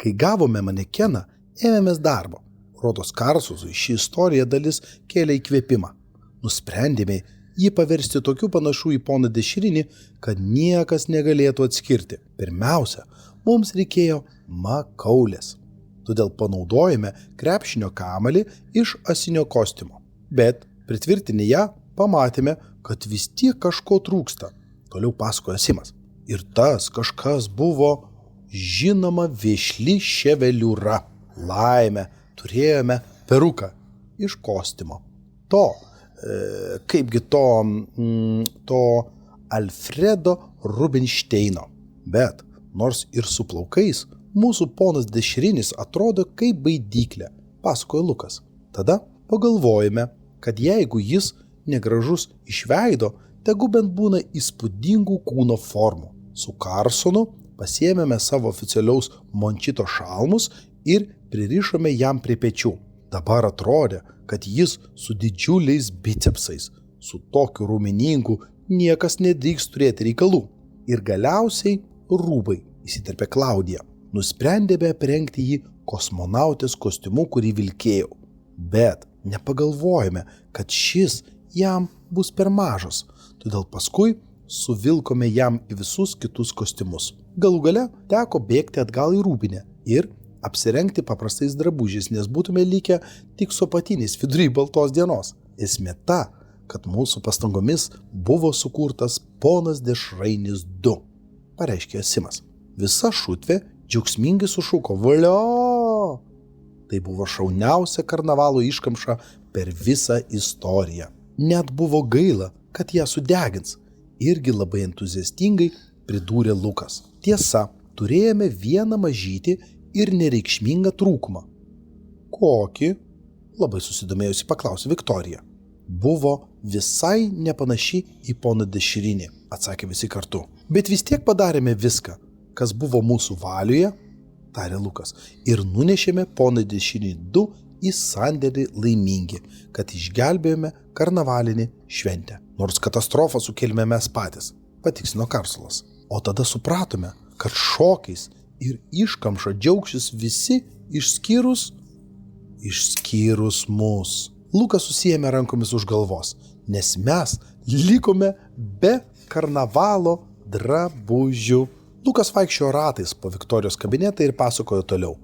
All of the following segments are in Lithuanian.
Kai gavome manekeną, ėmėmės darbo. Rodos Karlsruzui ši istorija dalis kėlė įkvėpimą. Nusprendėme jį paversti tokiu panašu į poną Dešrinį, kad niekas negalėtų atskirti. Pirmiausia, mums reikėjo makaulės. Todėl panaudojame krepšinio kamalį iš asinio kostiumo. Bet pritvirtinę ją pamatėme, kad vis tiek kažko trūksta. Toliau pasakojo Simas. Ir tas kažkas buvo žinoma vešli ševeliūra. Laimė, turėjome peruką iš kostiumo. To Alfredo Rubinšteino. Bet nors ir su plaukais, mūsų ponas Dešrinis atrodo kaip baidyklė, pasakojo Lukas. Tada pagalvojame, kad jeigu jis negražus iš veido, tegu bent būna įspūdingų kūno formų. Su Karlsonu pasiėmėme savo oficialiaus Mončito šalmus ir pririšome jam prie pečių. Dabar atrodė, kad jis su didžiuliais bicepsais, su tokiu raumeningu niekas nedrįks turėti reikalų. Ir galiausiai rūbai, įsiterpė Klaudija. Nusprendėme aprengti jį kosmonautės kostiumu, kurį vilkėjau. Bet nepagalvojame, kad šis jam bus per mažas, todėl paskui suvilkome jam į visus kitus kostiumus. Galų gale teko bėgti atgal į rūbinę ir apsirengti paprastais drabužiais, nes būtume likę tik su apatiniais vidury baltos dienos. Esmė ta, kad mūsų pastangomis buvo sukurtas ponas Dešrainis 2, pareiškė Simas. Visa šutvė džiaugsmingai sušuko valio. Tai buvo šauniausia karnavalo iškamša per visą istoriją. Net buvo gaila, kad ją sudegins. Irgi labai entuziastingai pridūrė Lukas. Tiesa, turėjome vieną mažytį ir nereikšmingą trūkumą. Kokį? Labai susidomėjusi paklausė Viktorija. Buvo visai nepanaši į poną Dešrinį, atsakė visi kartu. Bet vis tiek padarėme viską, kas buvo mūsų valioje, tarė Lukas, ir nunešėme poną Dešrinį 2 į sandėlį laimingi, kad išgelbėjome karnavalinį šventę. Nors katastrofą sukėlėme mes patys, patiksino Karlsonas. O tada supratome, kad šokiais ir iškamša džiaugsis visi išskyrus mus. Lukas susiėmė rankomis už galvos, nes mes likome be karnavalo drabužių. Lukas vaikščiojo ratais po Viktorijos kabinetą ir pasakojo toliau.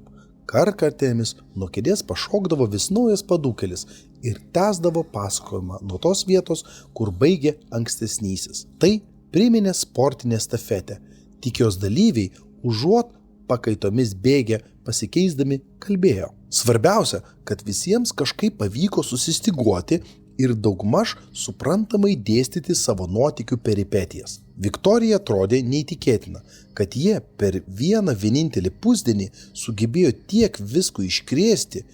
Kartkartėmis nuo kėdės pašokdavo vis naujas padūkelis ir tęsdavo pasakojimą nuo tos vietos, kur baigė ankstesnysis. Tai priminė sportinę estafetę, tik jos dalyviai užuot pakaitomis bėgę pasikeisdami kalbėjo. Svarbiausia, kad visiems kažkaip pavyko susistiguoti ir daugmaž suprantamai dėstyti savo nuotykių peripetijas. Viktorija atrodė neįtikėtina, kad jie per vieną vienintelį pusdienį sugebėjo tiek visko iškrėsti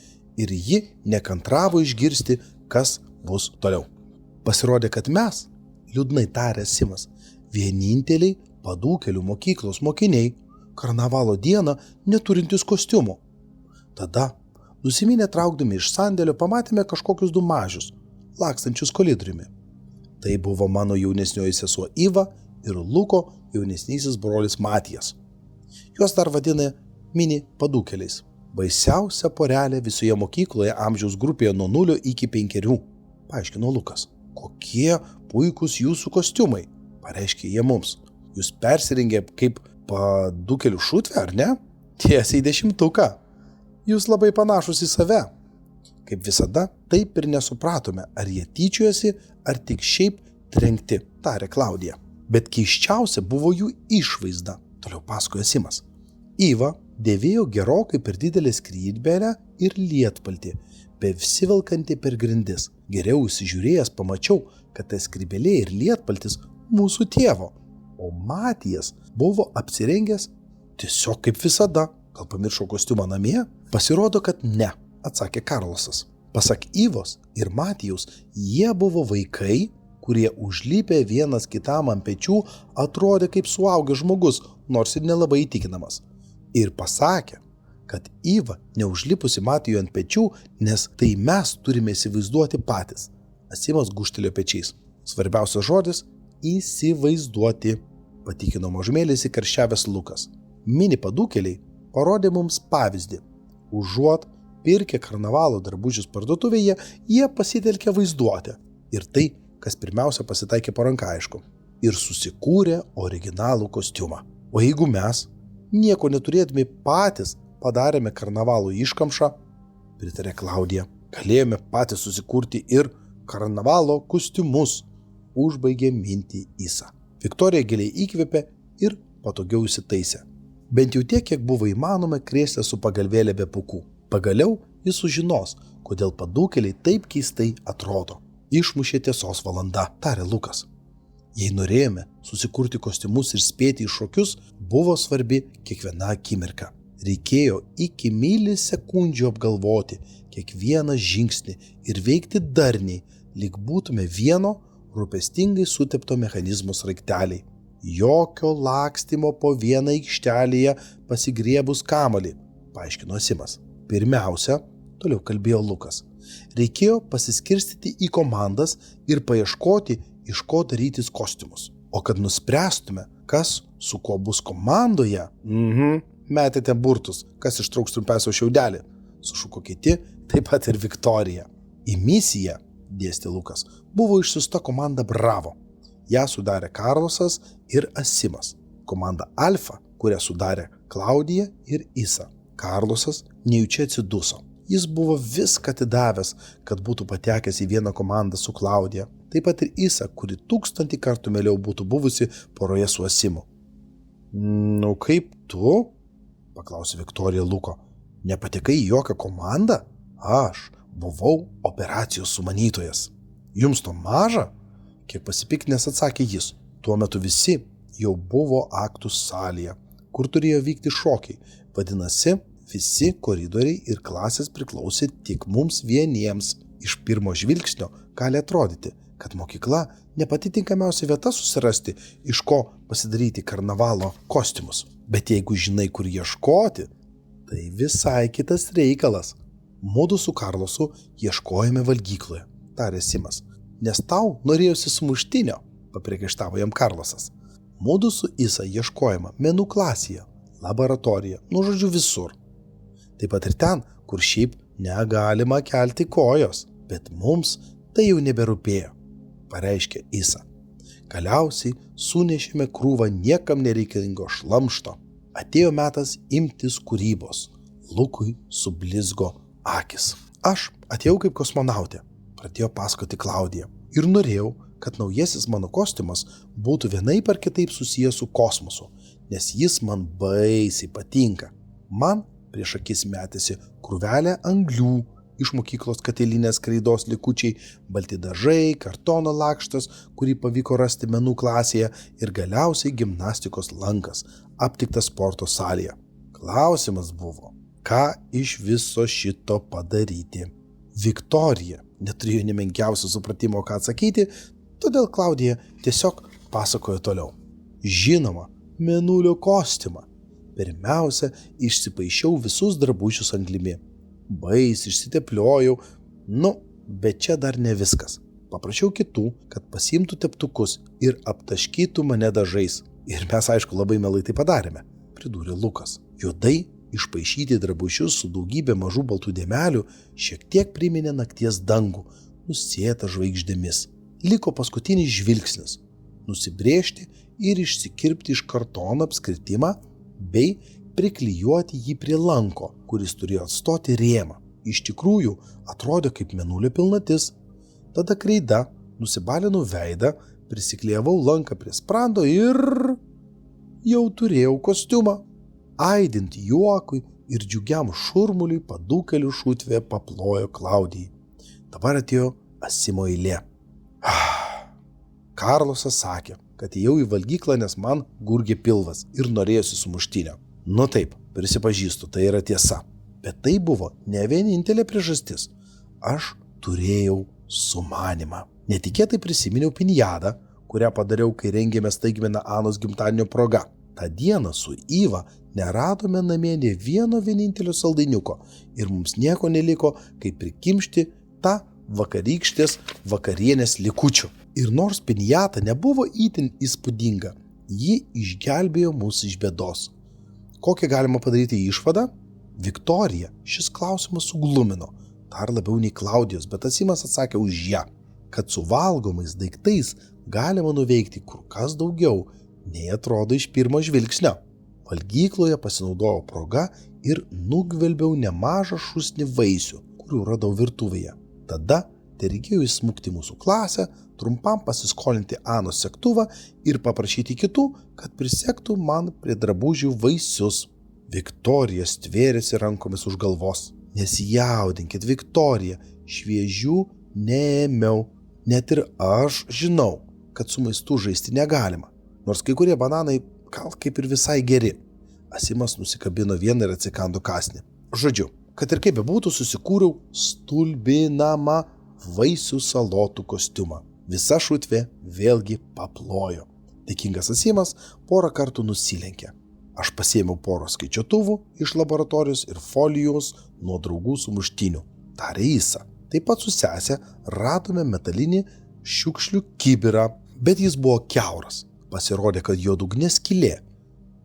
ir ji nekantravo išgirsti, kas bus toliau. Pasirodė, kad mes, liūdnai tarė Simas, vieninteliai Padūkelių mokyklos mokiniai, karnavalo dieną neturintys kostiumų. Tada, nusiminę traukdami iš sandėlio, pamatėme kažkokius 2 mažius, lakstančius kolidoriumi. Tai buvo mano jaunesnioji sesuo Iva ir Luko jaunesnysis brolis Matijas. Juos dar vadina mini padūkeliais. Baisiausia porelė visoje mokykloje amžiaus grupėje nuo 0 iki 5, paaiškino Lukas. Kokie puikūs jūsų kostiumai, pareiškė jie mums. Jūs persirengė kaip padūkelių šutvė, ar ne? Tiesiai 10. Jūs labai panašus į save. Kaip visada, taip ir nesupratome, ar jie tyčiojasi, ar tik šiaip trenkti, tarė Klaudija. Bet keisčiausia buvo jų išvaizda, toliau pasakojo Simas. Iva dėvėjo gerokai per didelę skrybėlę ir lietpaltį, besivelkantį per grindis. Geriau įsižiūrėjęs pamačiau, kad ta skrybėlė ir lietpaltis mūsų tėvo, o Matijas buvo apsirengęs tiesiog kaip visada. Gal pamiršo kostiumą namie? Pasirodo, kad ne, atsakė Karlsas. Pasak Ivos ir Matijaus, jie buvo vaikai, kurie užlipę vienas kitam ant pečių atrodė kaip suaugęs žmogus, nors ir nelabai įtikinamas. Ir pasakė, kad Iva neužlipusi Matijui ant pečių, nes tai mes turime įsivaizduoti patys. Simas gūžtelėjo pečiais. Svarbiausias žodis – įsivaizduoti, patikino mažumėlis įkarščiavęs Lukas. Mini padūkeliai parodė mums pavyzdį. Užuot pirkę karnavalo drabužius parduotuvėje, jie pasitelkė vaizduotę. Ir tai, kas pirmiausia pasitaikė po ranka, aišku. Ir susikūrė originalų kostiumą. O jeigu mes, nieko neturėdami patys, padarėme karnavalo iškamšą, pritarė Klaudija, galėjome patys susikurti ir karnavalo kostiumus, užbaigė mintį Isa. Viktorija giliai įkvėpė ir patogiau įsitaisė. Bent jau tiek, kiek buvo įmanoma krėslę su pagalvėlė be pūkų. Pagaliau jis sužinos, kodėl padūkeliai taip keistai atrodo. Išmušė tiesos valanda, tarė Lukas. Jei norėjome susikurti kostiumus ir spėti į šokius, buvo svarbi kiekviena akimirka. Reikėjo iki milisekundžių apgalvoti kiekvieną žingsnį ir veikti darniai, lyg būtume vieno rūpestingai sutepto mechanizmo sraigteliai. Jokio lakstymo po vieną aikštelėje pasigriebus kamuolį, paaiškino Simas. Pirmiausia, toliau kalbėjo Lukas, reikėjo pasiskirstyti į komandas ir paieškoti, iš ko darytis kostiumus. O kad nuspręstume, kas su kuo bus komandoje, metėte burtus, kas ištrauks trumpiausio šiaudelį, sušuko kiti, taip pat ir Viktorija. Į misiją, dėstė Lukas, buvo išsiųsta komanda Bravo. Ją sudarė Karlosas ir Asimas. Komanda Alfa, kurią sudarė Klaudija ir Isa. Karlosas nejučia atsiduso. Jis buvo viską atidavęs, kad būtų patekęs į vieną komandą su Klaudija. Taip pat ir Isa, kuri 1000 kartų mieliau būtų buvusi poroje su Asimu. Nu kaip tu? Paklausė Viktorija Luko. Nepatekai į jokią komandą? Aš buvau operacijos sumanytojas. Jums to maža? Kiek pasipiktinęs atsakė jis. Tuo metu visi jau buvo aktų salėje, kur turėjo vykti šokiai. Vadinasi, visi koridoriai ir klasės priklausė tik mums vieniems. Iš pirmo žvilgsnio gali atrodyti, kad mokykla ne pati tinkamiausia vieta susirasti, iš ko pasidaryti karnavalo kostiumus. Bet jeigu žinai, kur ieškoti, tai visai kitas reikalas. Mudu su Karlosu ieškojame valgykloje, tarė Simas. Nes tau norėjosi sumuštinio, papriekaištavo jam Karlosas. Mudu su Isa ieškojama menų klasėje, laboratorija, žodžiu visur. Taip pat ir ten, kur šiaip negalima kelti kojos, bet mums tai jau neberūpėjo, pareiškė Isa. Galiausiai sunešėme krūvą niekam nereikalingo šlamšto. Atėjo metas imtis kūrybos. Lukui sublizgo akis. Aš atėjau kaip kosmonautė, pradėjo pasakoti Klaudija. Ir norėjau, kad naujasis mano kostiumas būtų vienaip ar kitaip susijęs su kosmosu, nes jis man baisiai patinka. Man prieš akis metėsi krūvelė anglių, iš mokyklos katilinės kreidos likučiai, balti dažai, kartono lakštas, kurį pavyko rasti menų klasėje ir galiausiai gimnastikos lankas, aptiktas sporto salėje. Klausimas buvo, ką iš viso šito padaryti. Viktorija neturėjo nemenkiausio supratimo, ką atsakyti, todėl Klaudija tiesiog pasakojo toliau. Žinoma, mėnulio kostiumą. Pirmiausia, išsipaišiau visus drabužius anglimi. Baisiai išsitepliojau, bet čia dar ne viskas. Paprašiau kitų, kad pasiimtų teptukus ir aptaškytų mane dažais. Ir mes, aišku, labai mielai tai padarėme, pridūrė Lukas. Juodai išpaišyti drabužius su daugybė mažų baltų dėmelių šiek tiek priminė nakties dangų, nusėtą žvaigždėmis. Liko paskutinis žvilgsnis – nusibrėžti ir išsikirpti iš kartono apskritimą bei priklijuoti jį prie lanko, kuris turėjo atstoti rėmą. Iš tikrųjų, atrodė kaip mėnulio pilnatis. Tada kreida, nusibalinau veidą, prisiklijavau lanką prie sprando ir jau turėjau kostiumą. Aidint juokui ir džiugiam šurmuliui padūkelių šutvė paplojo Klaudijai. Dabar atėjo Asimo eilė. Karlosas sakė, kad ėjau į valgyklą, nes man gurgė pilvas ir norėjosi sumuštinio. Taip, prisipažįstu, tai yra tiesa. Bet tai buvo ne vienintelė priežastis. Aš turėjau sumanimą. Netikėtai prisiminiau pinjadą, kurią padariau, kai rengėme staigmeną Anos gimtadienio proga. Ta dieną su Iva neradome namie nė vieno vienintelio saldainiuko ir mums nieko neliko, kaip prikimšti tą vakarykštės vakarienės likučių. Ir nors pinjata nebuvo itin įspūdinga, ji išgelbėjo mus iš bėdos. Kokią galima padaryti išvadą? Viktoriją šis klausimas suglumino, dar labiau nei Klaudijos, bet Asimas atsakė už ją, kad su valgomais daiktais galima nuveikti kur kas daugiau, nei atrodo iš pirmo žvilgsnio. Valgykloje pasinaudojau proga ir nugvelbiau nemažą šūsnį vaisių, kurių radau virtuvėje. Tada tereikėjo įsmukti mūsų klasę, trumpam pasiskolinti Anos segtuvą ir paprašyti kitų, kad prisektų man prie drabužių vaisius. Viktorija stvėrėsi rankomis už galvos. Nesijaudinkit, Viktorija, šviežių neėmiau. Net ir aš žinau, kad su maistu žaisti negalima. Nors kai kurie bananai gal kaip ir visai geri. Asimas nusikabino vieną ir atsikando kąsnį. Žodžiu, kad ir kaip bebūtų, susikūriau stulbinamą vaisių salotų kostiumą. Visa šutvė vėlgi paplojo. Dėkingas Asimas porą kartų nusilenkė. Aš pasiėmiau porą skaičiuotuvų iš laboratorijos ir folijos nuo draugų sumuštinių. Tarė Isa. Taip pat su sesė radome metalinį šiukšlių kibirą, bet jis buvo kiauras. Pasirodė, kad jo dugne skylė.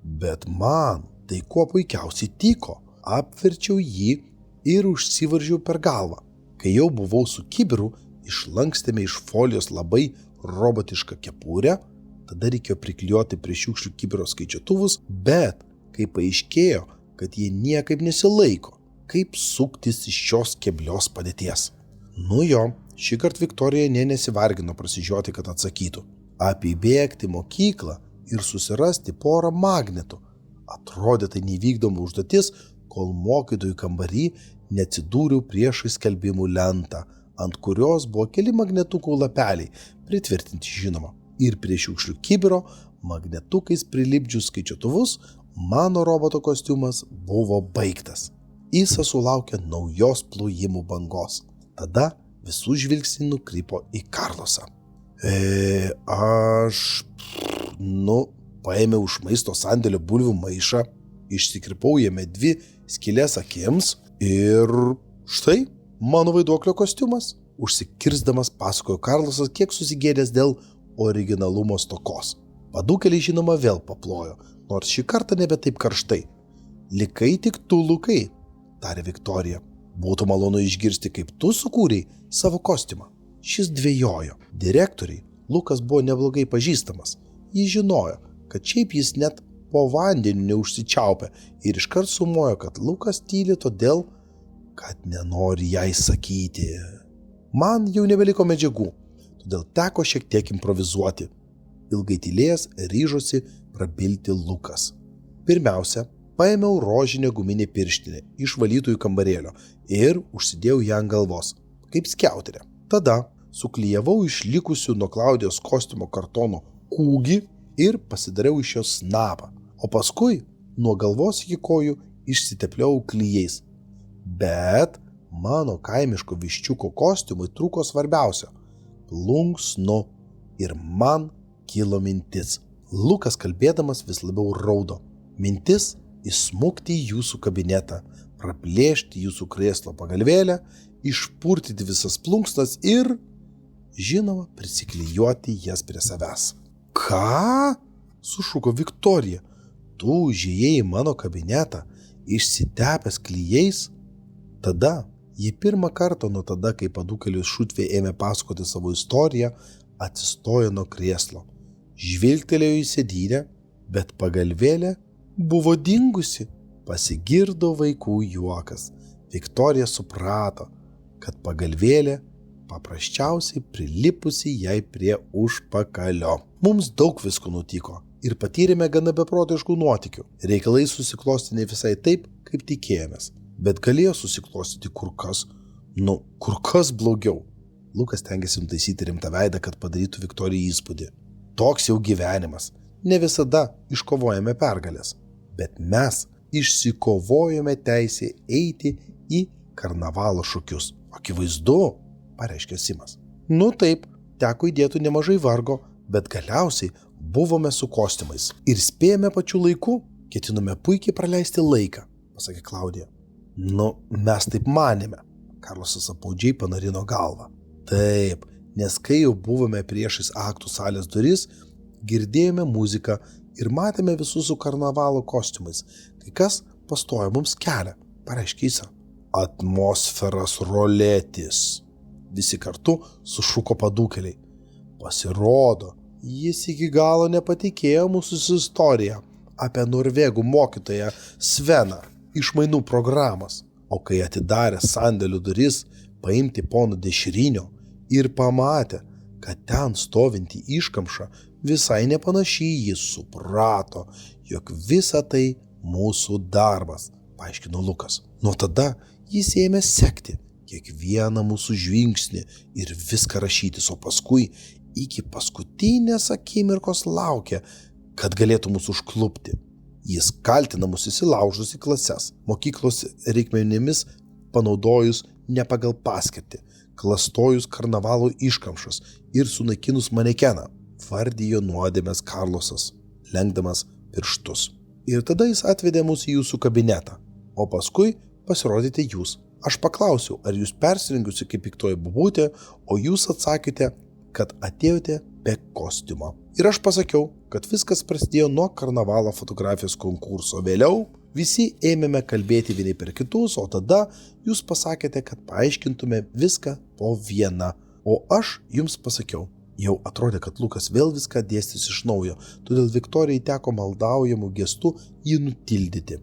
Bet man tai kuo puikiausiai tiko. Apverčiau jį ir užsivaržiau per galvą. Kai jau buvau su kibiru, išlankstėme iš folijos labai robotišką kepurę, tada reikėjo priklijuoti prie šiukšlių kibiro skaičiuotuvus, bet kai paaiškėjo, kad jie niekaip nesilaiko, kaip suktis iš šios keblios padėties. Nu jo, šįkart Viktorija nesivargino prasižioti, kad atsakytų. Apibėgti mokyklą ir susirasti porą magnetų. Atrodė tai nevykdoma užduotis, kol mokytojų kambarį neatsidūriau priešais skelbimų lentą, ant kurios buvo keli magnetukų lapeliai, pritvirtinti žinoma. Ir prie šiukšlių kibiro magnetukais prilipdžius skaičiuotuvus mano roboto kostiumas buvo baigtas. Isa sulaukė naujos plojimų bangos. Tada visų žvilgsniai nukrypo į Karlosą. Paėmiau iš maisto sandėlio bulvių maišą, išsikirpau jame 2 skylės akims ir štai mano vaiduoklio kostiumas. Užsikirsdamas pasakojo Karlosas, kiek susigėdęs dėl originalumo stokos. Padūkeliai žinoma vėl paplojo, nors šį kartą nebe taip karštai. Likai tik tu, Lukai, tarė Viktorija. Būtų malonu išgirsti, kaip tu sukūrei savo kostiumą. Šis dvejojo. Direktoriai Lukas buvo neblogai pažįstamas. Jis žinojo, kad šiaip jis net po vandeniu neužsičiaupė ir iškart sumojo, kad Lukas tyli todėl, kad nenori jai sakyti. Man jau nebeliko medžiagų, todėl teko šiek tiek improvizuoti. Ilgai tylėjęs ryžosi prabilti Lukas. Pirmiausia, paėmiau rožinę guminę pirštinę iš valytojų kambarėlio ir užsidėjau ją ant galvos, kaip skiauterė. Tada suklijavau iš likusių nuo Klaudijos kostiumo kartono kūgį ir pasidariau iš jos snapą, o paskui nuo galvos iki kojų išsitepliau klijais. Bet mano kaimiško viščiuko kostiumui trūko svarbiausio – plunksnų, ir man kilo mintis. Lukas kalbėdamas vis labiau raudo. Mintis įsmukti į jūsų kabinetą, praplėšti jūsų krėslo pagalvėlę, išpurtyti visas plunksnas ir, žinoma, prisiklijuoti jas prie savęs. Ką? Sušuko Viktorija. Tu užėjai į mano kabinetą, išsitepęs klijais? Tada ji pirmą kartą nuo tada, kai padūkelius šutvė ėmė pasakoti savo istoriją, atsistojo nuo krėslo. Žvilgtelėjo į sėdynę, bet pagalvėlė buvo dingusi. Pasigirdo vaikų juokas. Viktorija suprato, kad pagalvėlė paprasčiausiai prilipusi jai prie užpakalio. Mums daug visko nutiko ir patyrėme gana beprotiškų nuotykių. Reikalai susiklosti ne visai taip, kaip tikėjomės, bet galėjo susiklostyti kur kas blogiau. Lukas tengiasi nutaisyti rimtą veidą, kad padarytų Viktorijai įspūdį. Toks jau gyvenimas. Ne visada iškovojame pergalės, bet mes išsikovojome teisę eiti į karnavalo šokius. Akivaizdu, pareiškė Simas. Nu taip, teko įdėti nemažai vargo, bet galiausiai buvome su kostiumais. Ir spėjome pačiu laiku, ketinome puikiai praleisti laiką, pasakė Klaudija. Mes taip manėme. Karlosas apaudžiai panarino galvą. Taip, nes kai jau buvome priešais aktų salės duris, girdėjome muziką ir matėme visus su karnavalo kostiumais. Kai kas pastojo mums kelią, pareiškė jis. Atmosferas roletis. Visi kartu sušuko padūkeliai. Pasirodo, jis iki galo nepatikėjo mūsų istoriją apie norvegų mokytoją Sveną iš mainų programos. O kai atidarė sandėlių duris paimti pono Dešrinio ir pamatė, kad ten stovinti iškamša visai nepanašiai, jis suprato, jog visa tai mūsų darbas, paaiškino Lukas. Nuo tada jis ėmė sekti kiekvieną mūsų žvilgsnį ir viską rašytis, o paskui iki paskutinės akimirkos laukė, kad galėtų mus užklupti. Jis kaltina mus įsilaužus į klases, mokyklos reikmenimis panaudojus ne pagal paskirtį, klastojus karnavalo iškamšas ir sunaikinus manekeną, vardijo nuodėmės Karlosas, lenkdamas pirštus. Ir tada jis atvedė mus į jūsų kabinetą, o paskui pasirodėte jūs. Aš paklausiau, ar jūs persirengusi kaip piktoji bobutė, o jūs atsakėte, kad atėjote be kostiumo. Ir aš pasakiau, kad viskas prasidėjo nuo karnavalo fotografijos konkurso. Vėliau visi ėmėme kalbėti vieni per kitus, o tada jūs pasakėte, kad paaiškintume viską po vieną. O aš jums pasakiau. Jau atrodė, kad Lukas vėl viską dėstys iš naujo, todėl Viktorijai teko maldaujamų gestų jį nutildyti.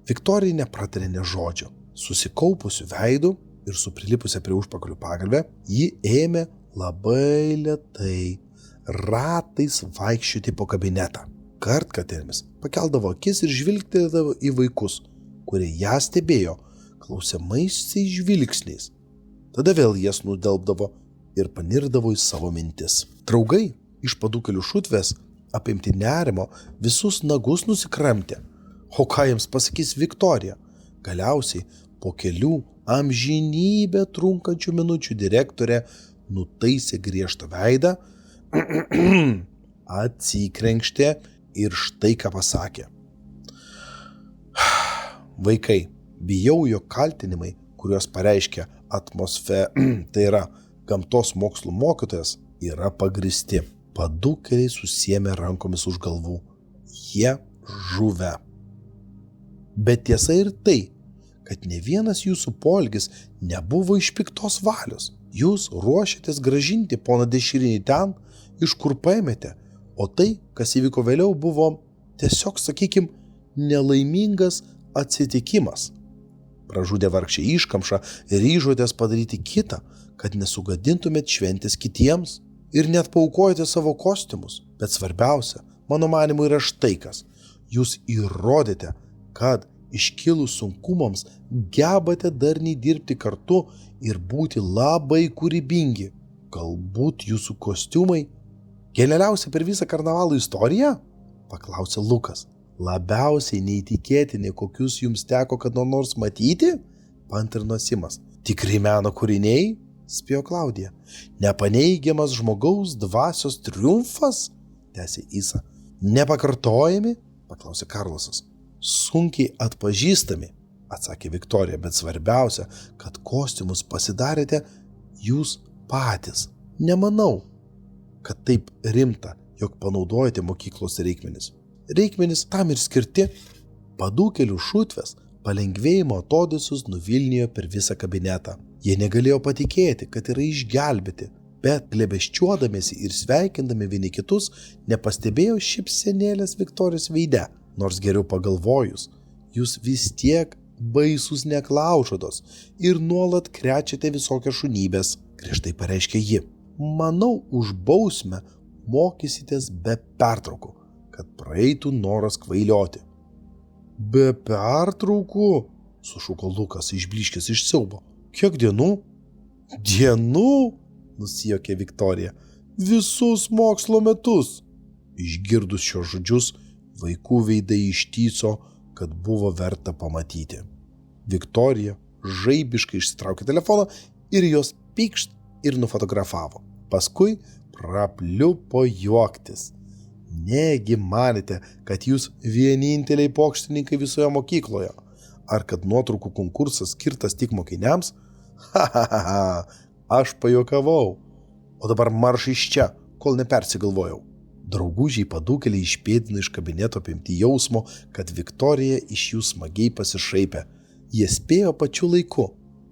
Viktorijai nepratarė nė žodžio. Susikaupusiu veidu ir su prilipusia prie užpakalių pagalvę, ji ėmė labai lėtai ratais vaikščioti po kabinetą. Kartkartėmis pakeldavo akis ir žvilgtelėdavo į vaikus, kurie ją stebėjo klausiamaisiais žvilgsniais. Tada vėl jas nudelbdavo ir panirdavo į savo mintis. Draugai iš padūkelių šutvės, apimti nerimo, visus nagus nusikramtė. O ką jiems pasakys Viktorija? Galiausiai po kelių amžinybę trunkančių minučių direktorė nutaisė griežtą veidą, atsikrenkštė ir štai ką pasakė. Vaikai, bijau, jog kaltinimai, kuriuos pareiškia tai yra gamtos mokslų mokytojas, yra pagristi. Padūkeliai susiėmė rankomis už galvų. Jie žuvę. Bet tiesa ir tai, kad ne vienas jūsų poelgis nebuvo iš piktos valios. Jūs ruošiatės grąžinti poną Dešrinį ten, iš kur paėmėte, o tai, kas įvyko vėliau, buvo tiesiog, sakykim, nelaimingas atsitikimas. Pražudę vargšę iškamšą ryžotės padaryti kitą, kad nesugadintumėt šventės kitiems ir net paaukojate savo kostiumus. Bet svarbiausia, mano manimu, yra štai kas. Jūs įrodėte, kad iškilus sunkumams gebate darniai dirbti kartu ir būti labai kūrybingi. Galbūt jūsų kostiumai genialiausia per visą karnavalų istoriją? Paklausė Lukas. Labiausiai neįtikėtini, kokius jums teko kada nors matyti? Paantrino Simas. Tikri meno kūriniai? Spėjo Klaudija. Nepaneigiamas žmogaus dvasios triumfas? Tęsė Isa. Nepakartojami? Paklausė Karlosas. Sunkiai atpažįstami, atsakė Viktorija, bet svarbiausia, kad kostiumus pasidarėte jūs patys. Nemanau, kad taip rimta, jog panaudojate mokyklos reikmenis. Reikmenis tam ir skirti. Padūkelių šutvės palengvėjimo atodūsius nuvilnijo per visą kabinetą. Jie negalėjo patikėti, kad yra išgelbėti, bet glebesčiuodamėsi ir sveikindami vieni kitus nepastebėjo šypsenėlės Viktorijos veide. Nors geriau pagalvojus, jūs vis tiek baisus neklaužados ir nuolat krečiate visokias šunybės, griežtai pareiškė ji. Manau, už bausmę mokysitės be pertraukų, kad praeitų noras kvailioti. Be pertraukų, sušuko Lukas išblyškęs iš siaubo. Kiek dienų? Dienų? Nusijuokė Viktorija. Visus mokslo metus. Išgirdus šios žodžius, vaikų veidai ištyso, kad buvo verta pamatyti. Viktorija žaibiškai išsitraukė telefoną ir jos pykšt ir nufotografavo. Paskui prapliupo juoktis. Negi manėte, kad jūs vieninteliai pokštininkai visoje mokykloje? Ar kad nuotraukų konkursas skirtas tik mokiniams? Aš pajuokavau. O dabar marš iš čia, kol nepersigalvojau. Draugužiai padūkeliai išpėdino iš kabineto apimti jausmo, kad Viktorija iš jų smagiai pasišaipė. Jie spėjo pačiu laiku,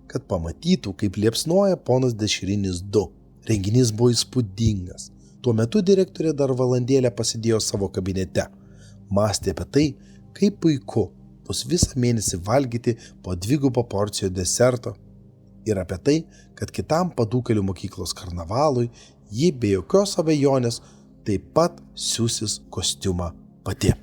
kad pamatytų, kaip liepsnoja ponas Dešrinis 2. Renginys buvo įspūdingas. Tuo metu direktorė dar valandėlę pasidėjo savo kabinete. Mąstė apie tai, kaip puiku bus visą mėnesį valgyti po 2 porciją deserto ir apie tai, kad kitam padūkelių mokyklos karnavalui ji be jokios abejonės taip pat siūsis kostiumą pati.